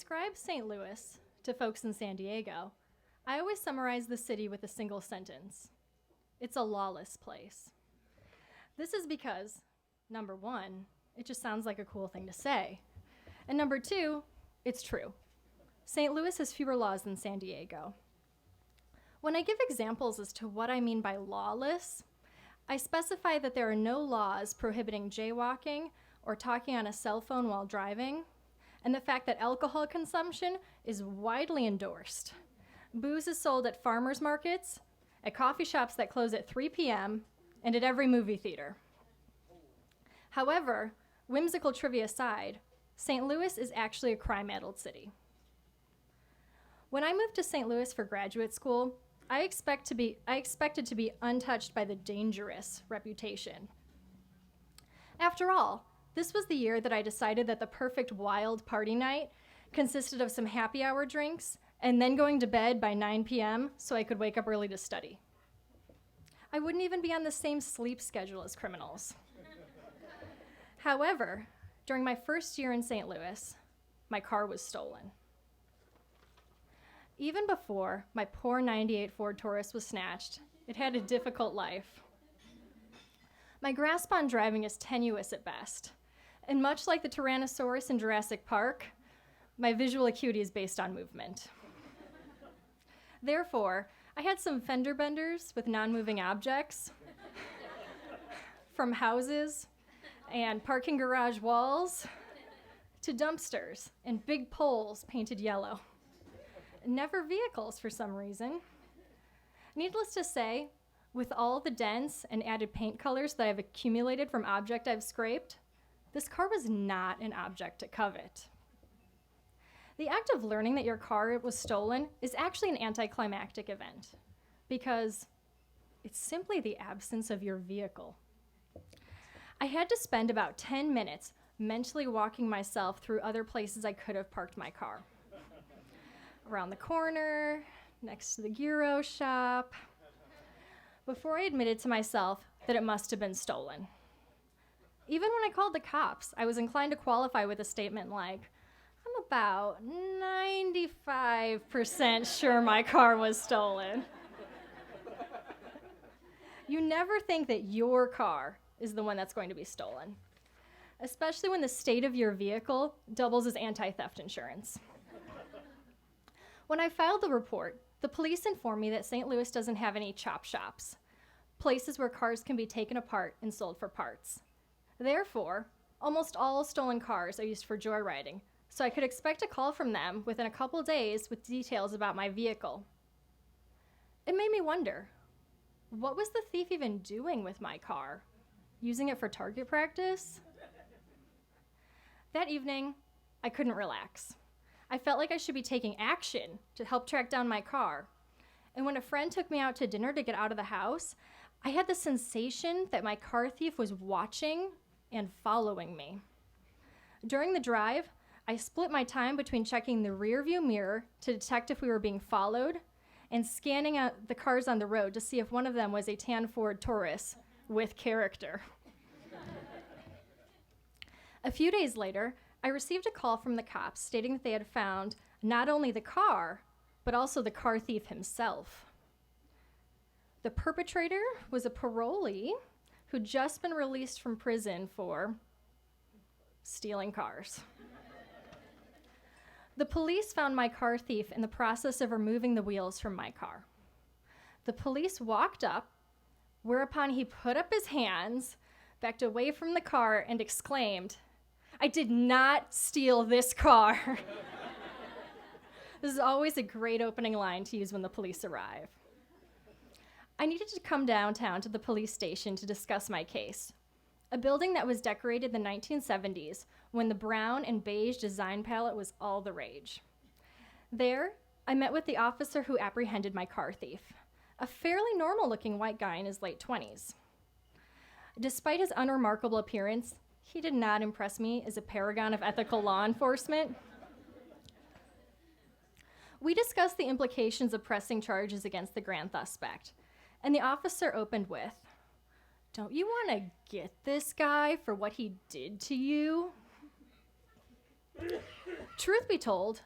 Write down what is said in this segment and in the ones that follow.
describe St. Louis to folks in San Diego, I always summarize the city with a single sentence. It's a lawless place. This is because, number one, it just sounds like a cool thing to say. And number two, it's true. St. Louis has fewer laws than San Diego. When I give examples as to what I mean by lawless, I specify that there are no laws prohibiting jaywalking or talking on a cell phone while driving, and the fact that alcohol consumption is widely endorsed. Booze is sold at farmers markets, at coffee shops that close at 3 p.m., and at every movie theater. However, whimsical trivia aside, St. Louis is actually a crime-addled city. When I moved to St. Louis for graduate school, I expected to be untouched by the dangerous reputation. After all, this was the year that I decided that the perfect wild party night consisted of some happy hour drinks and then going to bed by 9 p.m. so I could wake up early to study. I wouldn't even be on the same sleep schedule as criminals. However, during my first year in St. Louis, my car was stolen. Even before my poor '98 Ford Taurus was snatched, it had a difficult life. My grasp on driving is tenuous at best, and much like the Tyrannosaurus in Jurassic Park, my visual acuity is based on movement. Therefore, I had some fender benders with non-moving objects from houses and parking garage walls to dumpsters and big poles painted yellow. Never vehicles for some reason. Needless to say, with all the dents and added paint colors that I've accumulated from objects I've scraped, this car was not an object to covet. The act of learning that your car was stolen is actually an anticlimactic event because it's simply the absence of your vehicle. I had to spend about 10 minutes mentally walking myself through other places I could have parked my car. Around the corner, next to the gyro shop, before I admitted to myself that it must have been stolen. Even when I called the cops, I was inclined to qualify with a statement like, I'm about 95% sure my car was stolen. You never think that your car is the one that's going to be stolen, especially when the state of your vehicle doubles as anti-theft insurance. When I filed the report, the police informed me that St. Louis doesn't have any chop shops, places where cars can be taken apart and sold for parts. Therefore, almost all stolen cars are used for joyriding, so I could expect a call from them within a couple days with details about my vehicle. It made me wonder, what was the thief even doing with my car? Using it for target practice? That evening, I couldn't relax. I felt like I should be taking action to help track down my car. And when a friend took me out to dinner to get out of the house, I had the sensation that my car thief was watching and following me. During the drive, I split my time between checking the rearview mirror to detect if we were being followed and scanning out the cars on the road to see if one of them was a tan Ford Taurus with character. A few days later, I received a call from the cops stating that they had found not only the car, but also the car thief himself. The perpetrator was a parolee who'd just been released from prison for stealing cars. The police found my car thief in the process of removing the wheels from my car. The police walked up, whereupon he put up his hands, backed away from the car, and exclaimed, "I did not steal this car." This is always a great opening line to use when the police arrive. I needed to come downtown to the police station to discuss my case, a building that was decorated in the 1970s when the brown and beige design palette was all the rage. There, I met with the officer who apprehended my car thief, a fairly normal-looking white guy in his late 20s. Despite his unremarkable appearance, he did not impress me as a paragon of ethical law enforcement. We discussed the implications of pressing charges against the grand suspect, and the officer opened with, "Don't you want to get this guy for what he did to you?" Truth be told,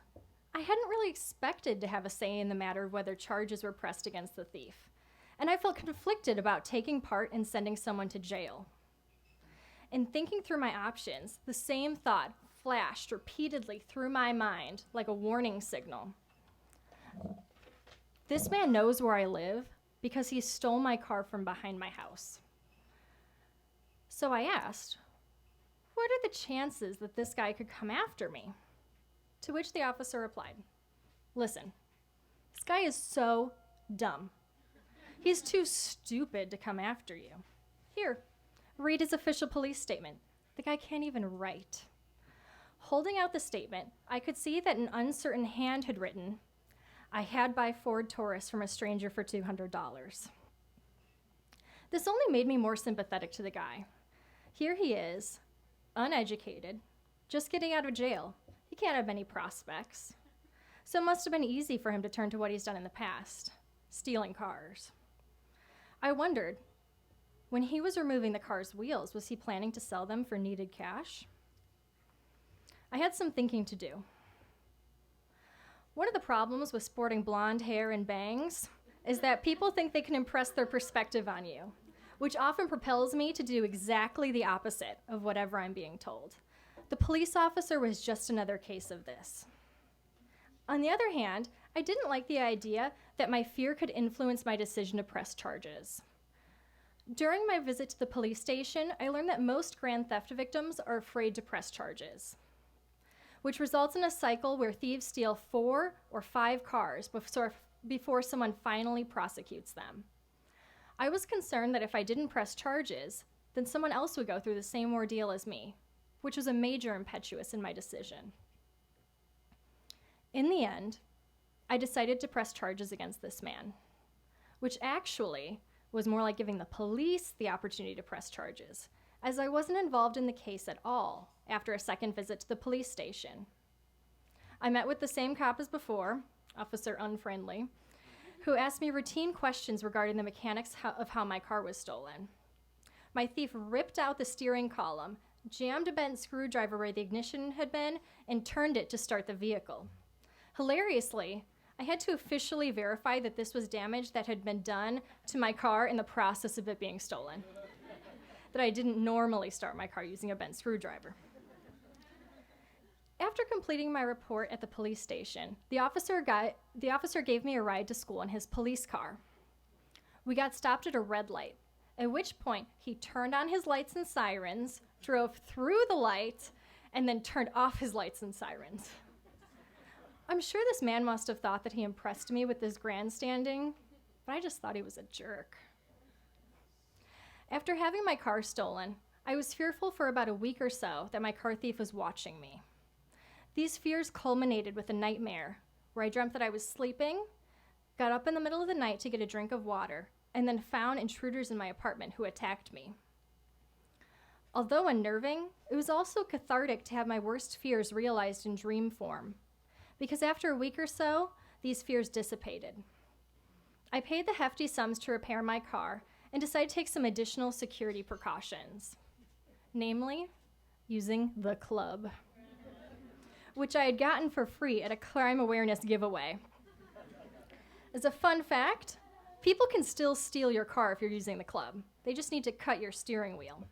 I hadn't really expected to have a say in the matter of whether charges were pressed against the thief, and I felt conflicted about taking part in sending someone to jail. In thinking through my options, the same thought flashed repeatedly through my mind like a warning signal. This man knows where I live because he stole my car from behind my house. So I asked, what are the chances that this guy could come after me? To which the officer replied, listen, this guy is so dumb. He's too stupid to come after you. Here, read his official police statement. The guy can't even write. Holding out the statement, I could see that an uncertain hand had written, I had buy Ford Taurus from a stranger for $200. This only made me more sympathetic to the guy. Here he is, uneducated, just getting out of jail. He can't have many prospects. So it must have been easy for him to turn to what he's done in the past, stealing cars. I wondered, when he was removing the car's wheels, was he planning to sell them for needed cash? I had some thinking to do. One of the problems with sporting blonde hair and bangs is that people think they can impress their perspective on you, which often propels me to do exactly the opposite of whatever I'm being told. The police officer was just another case of this. On the other hand, I didn't like the idea that my fear could influence my decision to press charges. During my visit to the police station, I learned that most grand theft victims are afraid to press charges, which results in a cycle where thieves steal 4 or 5 cars before someone finally prosecutes them. I was concerned that if I didn't press charges, then someone else would go through the same ordeal as me, which was a major impetus in my decision. In the end, I decided to press charges against this man, which actually was more like giving the police the opportunity to press charges, as I wasn't involved in the case at all after a second visit to the police station. I met with the same cop as before, Officer Unfriendly, who asked me routine questions regarding the mechanics of how my car was stolen. My thief ripped out the steering column, jammed a bent screwdriver where the ignition had been, and turned it to start the vehicle. Hilariously, I had to officially verify that this was damage that had been done to my car in the process of it being stolen, that I didn't normally start my car using a bent screwdriver. After completing my report at the police station, the officer gave me a ride to school in his police car. We got stopped at a red light, at which point he turned on his lights and sirens, drove through the light, and then turned off his lights and sirens. I'm sure this man must have thought that he impressed me with his grandstanding, but I just thought he was a jerk. After having my car stolen, I was fearful for about a week or so that my car thief was watching me. These fears culminated with a nightmare where I dreamt that I was sleeping, got up in the middle of the night to get a drink of water, and then found intruders in my apartment who attacked me. Although unnerving, it was also cathartic to have my worst fears realized in dream form, because after a week or so, these fears dissipated. I paid the hefty sums to repair my car and decided to take some additional security precautions, namely, using the club, which I had gotten for free at a crime awareness giveaway. As a fun fact, people can still steal your car if you're using the club. They just need to cut your steering wheel.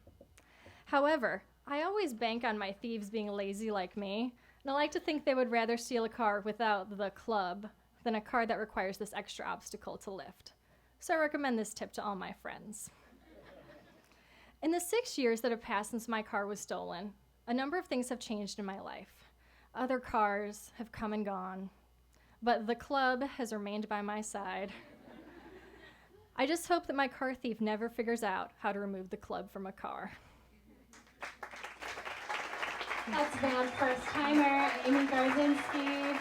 However, I always bank on my thieves being lazy like me, and I like to think they would rather steal a car without the club than a car that requires this extra obstacle to lift. So I recommend this tip to all my friends. In the 6 years that have passed since my car was stolen, a number of things have changed in my life. Other cars have come and gone, but the club has remained by my side. I just hope that my car thief never figures out how to remove the club from a car. That's VAMP first timer, Amy Garczynski.